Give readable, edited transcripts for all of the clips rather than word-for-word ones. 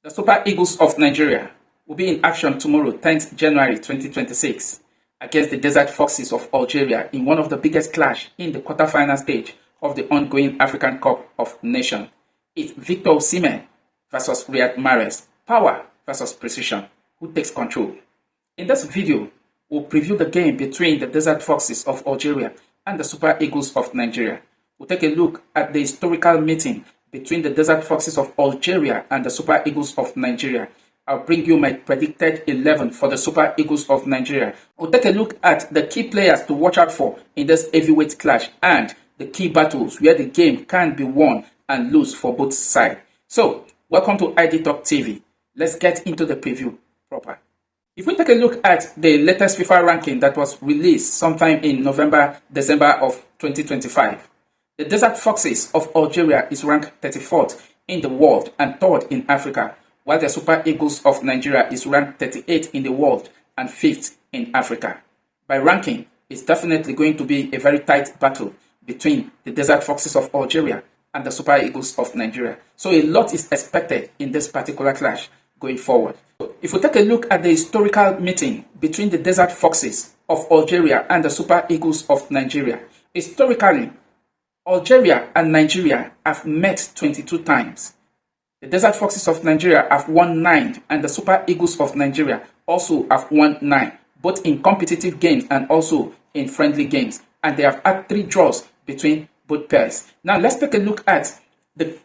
The Super Eagles of Nigeria will be in action tomorrow, 10th January 2026, against the Desert Foxes of Algeria in one of the biggest clash in the quarterfinal stage of the ongoing African Cup of Nations. It's Victor Osimhen versus Riyad Mahrez, power versus precision. Who takes control? In this video, we'll preview the game between the Desert Foxes of Algeria and the Super Eagles of Nigeria. We'll take a look at the historical meeting between the Desert Foxes of Algeria and the Super Eagles of Nigeria. I'll bring you my predicted 11 for the Super Eagles of Nigeria. We'll take a look at the key players to watch out for in this heavyweight clash and the key battles where the game can be won and lose for both sides. So, welcome to ID Talk TV. Let's get into the preview proper. If we take a look at the latest FIFA ranking that was released sometime in December of 2025, the Desert Foxes of Algeria is ranked 34th in the world and 3rd in Africa, while the Super Eagles of Nigeria is ranked 38th in the world and 5th in Africa. By ranking, it's definitely going to be a very tight battle between the Desert Foxes of Algeria and the Super Eagles of Nigeria. So a lot is expected in this particular clash going forward. If we take a look at the historical meeting between the Desert Foxes of Algeria and the Super Eagles of Nigeria, historically, Algeria and Nigeria have met 22 times. The Desert Foxes of Nigeria have won 9 and the Super Eagles of Nigeria also have won 9, both in competitive games and also in friendly games. And they have had 3 draws between both pairs. Now let's take a look at the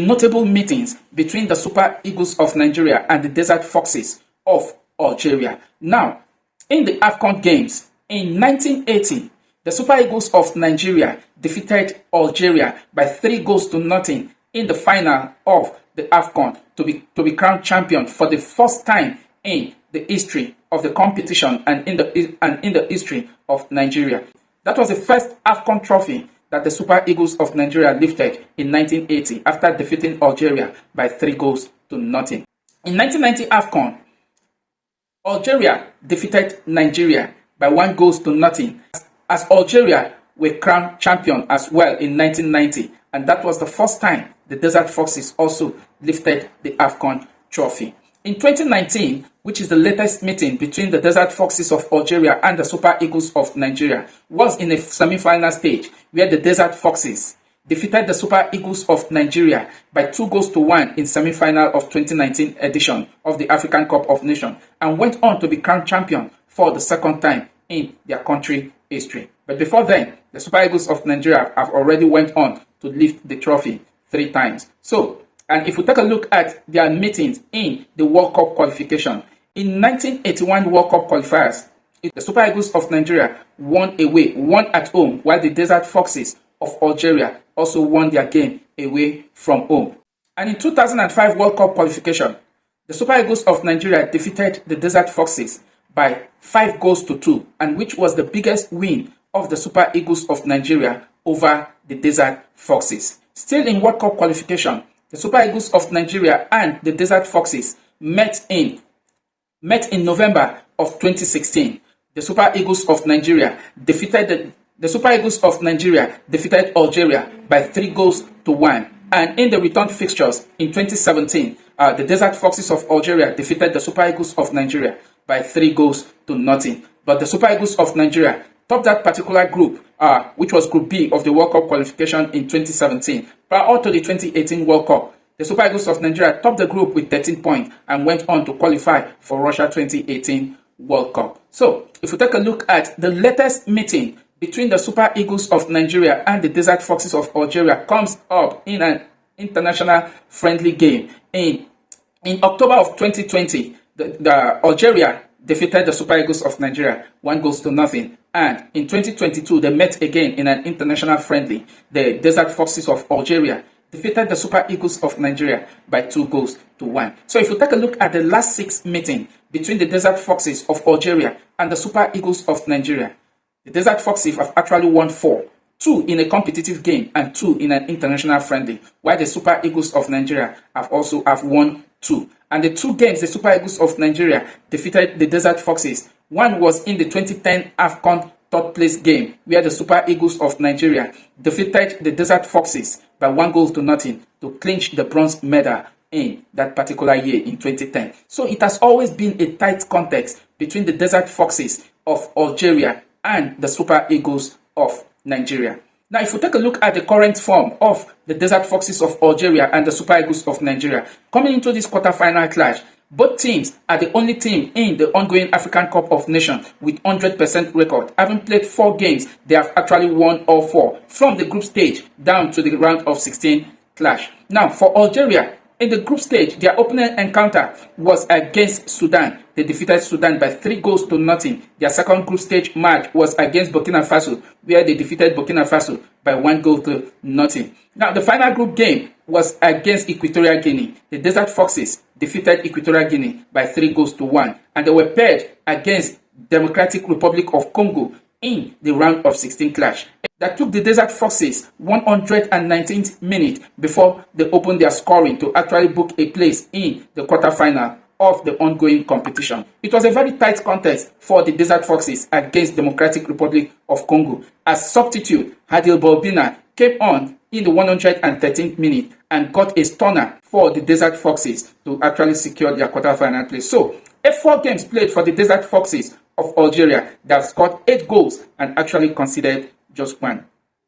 notable meetings between the Super Eagles of Nigeria and the Desert Foxes of Algeria. Now, in the AFCON games in 1980, the Super Eagles of Nigeria defeated Algeria by 3-0 in the final of the AFCON to be crowned champion for the first time in the history of the competition and in the history of Nigeria. That was the first AFCON trophy that the Super Eagles of Nigeria lifted in 1980 after defeating Algeria by 3-0. In 1990 AFCON, Algeria defeated Nigeria by 1-0 as Algeria were crowned champion as well in 1990, and that was the first time the Desert Foxes also lifted the AFCON trophy. In 2019, which is the latest meeting between the Desert Foxes of Algeria and the Super Eagles of Nigeria, was in a semi-final stage where the Desert Foxes defeated the Super Eagles of Nigeria by 2-1 in semi-final of 2019 edition of the African Cup of Nations and went on to be crowned champion for the second time in their country history. But before then, the Super Eagles of Nigeria have already went on to lift the trophy 3 times. And if we take a look at their meetings in the World Cup qualification, in 1981 World Cup qualifiers, the Super Eagles of Nigeria won away, won at home, while the Desert Foxes of Algeria also won their game away from home. And in 2005 World Cup qualification, the Super Eagles of Nigeria defeated the Desert Foxes by 5-2, and which was the biggest win of the Super Eagles of Nigeria over the Desert Foxes. Still in World Cup qualification, the Super Eagles of Nigeria and the Desert Foxes met in November of 2016. The Super Eagles of Nigeria defeated Algeria by 3-1. And in the return fixtures in 2017, the Desert Foxes of Algeria defeated the Super Eagles of Nigeria by 3-0. But the Super Eagles of Nigeria topped that particular group, which was Group B of the World Cup qualification in 2017. Prior to the 2018 World Cup, the Super Eagles of Nigeria topped the group with 13 points and went on to qualify for Russia 2018 World Cup. So, if we take a look at the latest meeting between the Super Eagles of Nigeria and the Desert Foxes of Algeria, comes up in an international friendly game. In October of 2020, the Algeria defeated the Super Eagles of Nigeria 1-0, and in 2022 they met again in an international friendly. The Desert Foxes of Algeria defeated the Super Eagles of Nigeria by 2-1. So if you take a look at the last 6 meetings between the Desert Foxes of Algeria and the Super Eagles of Nigeria, the Desert Foxes have actually won 4, 2 in a competitive game and 2 in an international friendly, while the Super Eagles of Nigeria have won 2. And the 2 games the Super Eagles of Nigeria defeated the Desert Foxes, one was in the 2010 AFCON 3rd place game, where the Super Eagles of Nigeria defeated the Desert Foxes by 1-0 to clinch the bronze medal in that particular year in 2010. So it has always been a tight context between the Desert Foxes of Algeria and the Super Eagles of Nigeria. Now, if we take a look at the current form of the Desert Foxes of Algeria and the Super Eagles of Nigeria, coming into this quarterfinal clash, both teams are the only team in the ongoing African Cup of Nations with 100% record. Having played 4 games, they have actually won all 4 from the group stage down to the round of 16 clash. Now, for Algeria, in the group stage, their opening encounter was against Sudan. They defeated Sudan by 3-0. Their second group stage match was against Burkina Faso, where they defeated Burkina Faso by 1-0. Now, the final group game was against Equatorial Guinea. The Desert Foxes defeated Equatorial Guinea by 3-1, and they were paired against Democratic Republic of Congo in the round of 16 clash. That took the Desert Foxes 119th minute before they opened their scoring to actually book a place in the quarterfinal of the ongoing competition. It was a very tight contest for the Desert Foxes against Democratic Republic of Congo, as substitute Hadil Bolbina came on in the 113th minute and got a stunner for the Desert Foxes to actually secure their quarterfinal place. So, 4 games played for the Desert Foxes of Algeria that scored 8 goals and actually conceded just 1.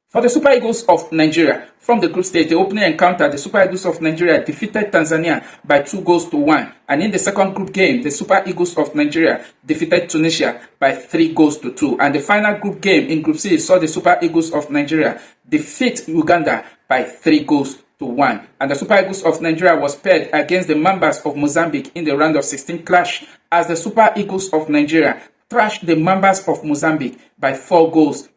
For the Super Eagles of Nigeria, from the group stage, the opening encounter, the Super Eagles of Nigeria defeated Tanzania by 2-1. And in the second group game, the Super Eagles of Nigeria defeated Tunisia by 3-2. And the final group game in Group C saw the Super Eagles of Nigeria defeat Uganda by 3-1. And the Super Eagles of Nigeria was paired against the Mambas of Mozambique in the round of 16 clash, as the Super Eagles of Nigeria thrashed the Mambas of Mozambique by 4-0.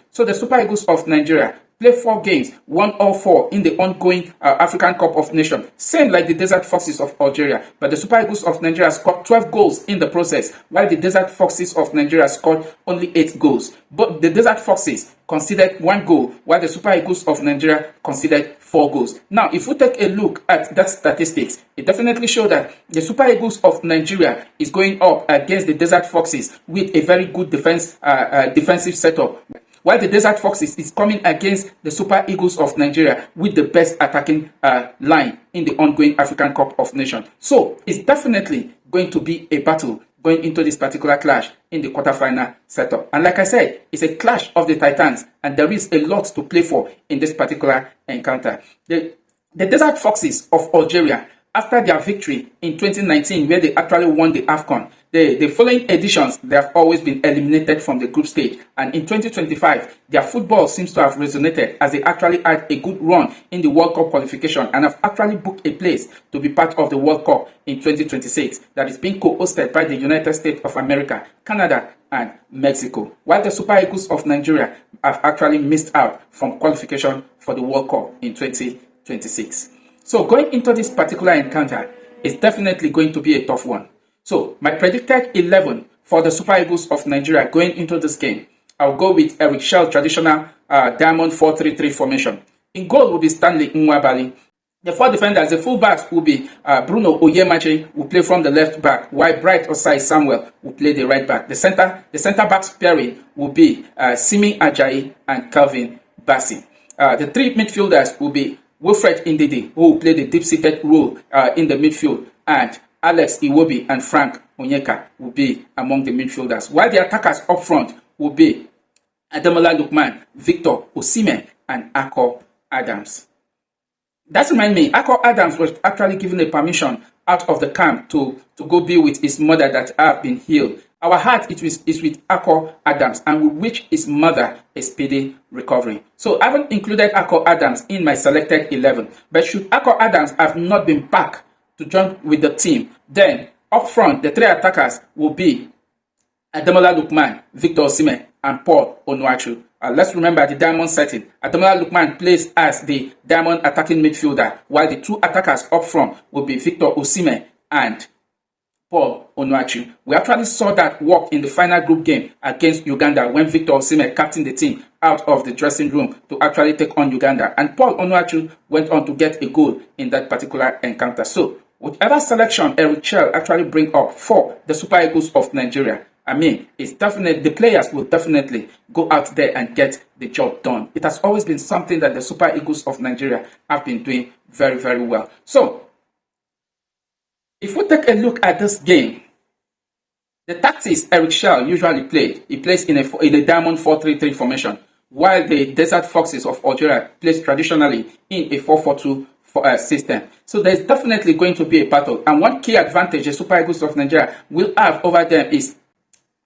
So the Super Eagles of Nigeria played 4 games, won all 4 in the ongoing African Cup of Nations, same like the Desert Foxes of Algeria. But the Super Eagles of Nigeria scored 12 goals in the process, while the Desert Foxes of Nigeria scored only 8 goals. But the Desert Foxes conceded 1 goal, while the Super Eagles of Nigeria conceded 4 goals. Now, if we take a look at that statistics, it definitely shows that the Super Eagles of Nigeria is going up against the Desert Foxes with a very good defensive setup, while the Desert Foxes is coming against the Super Eagles of Nigeria with the best attacking line in the ongoing African Cup of Nations. So it's definitely going to be a battle going into this particular clash in the quarterfinal setup. And like I said, it's a clash of the Titans, and there is a lot to play for in this particular encounter. The Desert Foxes of Algeria, after their victory in 2019, where they actually won the AFCON, the following editions, they have always been eliminated from the group stage. And in 2025, their football seems to have resonated as they actually had a good run in the World Cup qualification and have actually booked a place to be part of the World Cup in 2026 that is being co-hosted by the United States of America, Canada, and Mexico. While the Super Eagles of Nigeria have actually missed out from qualification for the World Cup in 2026. So going into this particular encounter is definitely going to be a tough one. So my predicted 11 for the Super Eagles of Nigeria going into this game, I'll go with Eric Shell traditional Diamond 4-3-3 formation. In goal will be Stanley Nwabali. The 4 defenders, the fullbacks will be Bruno Oyemache, who play from the left back, while Bright Osai Samuel will play the right back. The center backs pairing will be Simi Ajayi and Calvin Bassey. The 3 midfielders will be Wilfred Ndidi, who will play the deep-seated role in the midfield, and Alex Iwobi and Frank Onyeka will be among the midfielders, while the attackers up front will be Ademola Lookman, Victor Osimhen, and Akol Adams. That reminds me, Akol Adams was actually given a permission out of the camp to go be with his mother that have been healed. Our heart is with Akol Adams, and we wish his mother a speedy recovery. So I haven't included Akol Adams in my selected 11, but should Akol Adams have not been back to join with the team, then up front the 3 attackers will be Ademola Lookman, Victor Osimhen, and Paul Onuachu. Let's remember the diamond setting. Ademola Lookman plays as the diamond attacking midfielder, while the 2 attackers up front will be Victor Osimhen and Paul Onuachu. We actually saw that work in the final group game against Uganda when Victor Osimhen captained the team out of the dressing room to actually take on Uganda, and Paul Onuachu went on to get a goal in that particular encounter. So whichever selection Eric Chell actually bring up for the Super Eagles of Nigeria, I mean, it's definitely, the players will definitely go out there and get the job done. It has always been something that the Super Eagles of Nigeria have been doing very, very well. So If we take a look at this game, the tactics Eric Shell usually played, he plays in a diamond 4-3-3 formation, while the Desert Foxes of Algeria plays traditionally in a 4-4-2 system. So there's definitely going to be a battle. And one key advantage the Super Eagles of Nigeria will have over them is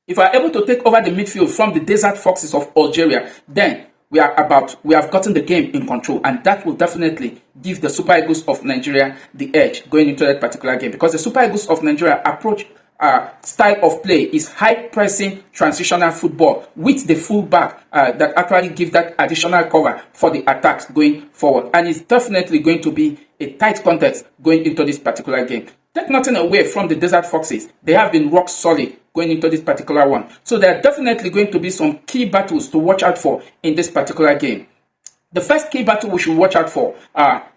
if we are able to take over the midfield from the Desert Foxes of Algeria, then we have gotten the game in control, and that will definitely give the Super Eagles of Nigeria the edge going into that particular game, because the Super Eagles of Nigeria approach style of play is high pressing transitional football with the fullback that actually give that additional cover for the attacks going forward, and it's definitely going to be a tight contest going into this particular game. Take nothing away from the Desert Foxes. They have been rock solid going into this particular one. So there are definitely going to be some key battles to watch out for in this particular game. The first key battle we should watch out for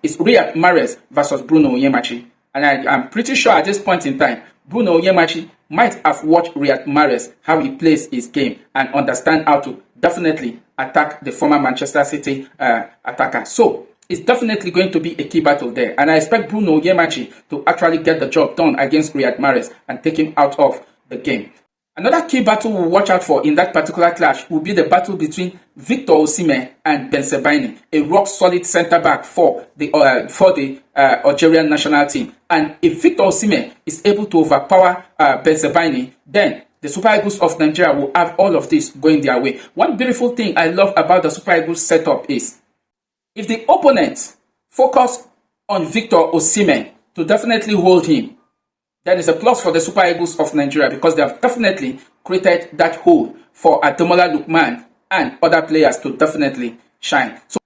is Riyad Mahrez versus Bruno Onyemachi. And I'm pretty sure at this point in time, Bruno Onyemachi might have watched Riyad Mahrez, how he plays his game, and understand how to definitely attack the former Manchester City attacker. So it's definitely going to be a key battle there. And I expect Bruno Onyemachi to actually get the job done against Riyad Mahrez and take him out of the game. Another key battle we'll watch out for in that particular clash will be the battle between Victor Osimhen and Ben Sebaini, a rock-solid centre-back for the Algerian national team. And if Victor Osimhen is able to overpower Ben Sebaini, then the Super Eagles of Nigeria will have all of this going their way. One beautiful thing I love about the Super Eagles setup is if the opponent focus on Victor Osimhen to definitely hold him, that is a plus for the Super Eagles of Nigeria, because they have definitely created that hole for Ademola Lookman and other players to definitely shine. So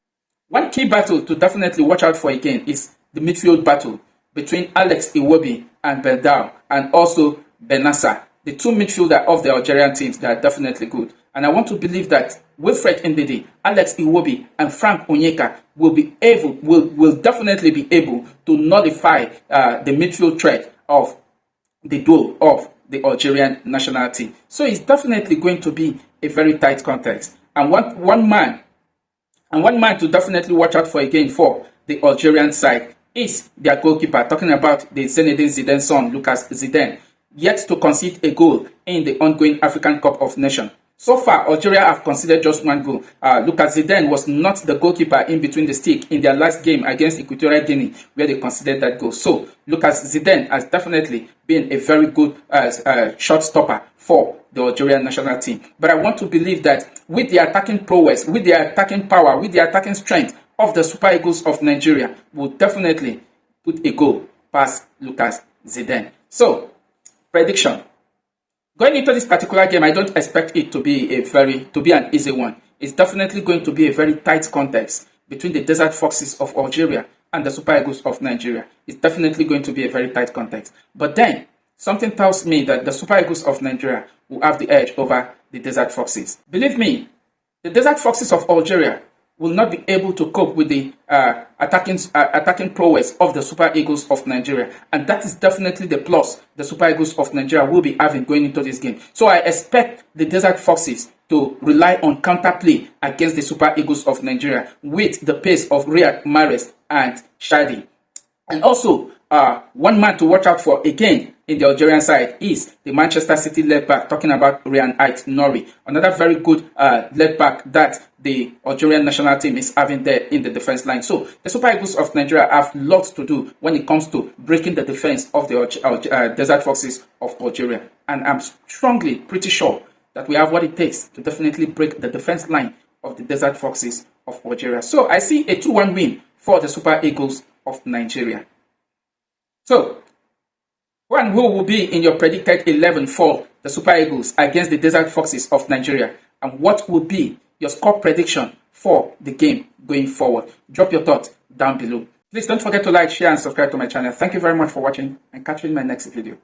one key battle to definitely watch out for again is the midfield battle between Alex Iwobi and Bendao, and also Benassa, the two midfielders of the Algerian teams that are definitely good. And I want to believe that Wilfred Ndidi, Alex Iwobi, and Frank Onyeka will definitely be able to nullify the midfield threat of the duel of the Algerian national team. So it's definitely going to be a very tight contest. And one man to definitely watch out for again for the Algerian side is their goalkeeper. Talking about the Zinedine Zidane son, Lucas Zidane, yet to concede a goal in the ongoing African Cup of Nations. So far, Algeria have conceded just one goal. Lucas Zidane was not the goalkeeper in between the stick in their last game against Equatorial Guinea, where they conceded that goal. So Lucas Zidane has definitely been a very good shot stopper for the Algerian national team. But I want to believe that with the attacking prowess, with the attacking power, with the attacking strength of the Super Eagles of Nigeria, will definitely put a goal past Lucas Zidane. So, prediction. Going into this particular game, I don't expect it to be an easy one. It's definitely going to be a very tight contest between the Desert Foxes of Algeria and the Super Eagles of Nigeria. It's definitely going to be a very tight contest. But then, something tells me that the Super Eagles of Nigeria will have the edge over the Desert Foxes. Believe me, the Desert Foxes of Algeria will not be able to cope with the attacking prowess of the Super Eagles of Nigeria. And that is definitely the plus the Super Eagles of Nigeria will be having going into this game. So I expect the Desert Foxes to rely on counterplay against the Super Eagles of Nigeria with the pace of Riyad Mahrez and Shadi. And also, one man to watch out for again in the Algerian side is the Manchester City left back, talking about Ryan Ait-Nouri, another very good left back that the Algerian national team is having there in the defense line. So the Super Eagles of Nigeria have lots to do when it comes to breaking the defense of the Desert Foxes of Algeria. And I'm strongly pretty sure that we have what it takes to definitely break the defense line of the Desert Foxes of Algeria. So I see a 2-1 win for the Super Eagles of Nigeria. So, who will be in your predicted 11 for the Super Eagles against the Desert Foxes of Nigeria? And what will be your score prediction for the game going forward? Drop your thoughts down below. Please don't forget to like, share, and subscribe to my channel. Thank you very much for watching, and catch you in my next video.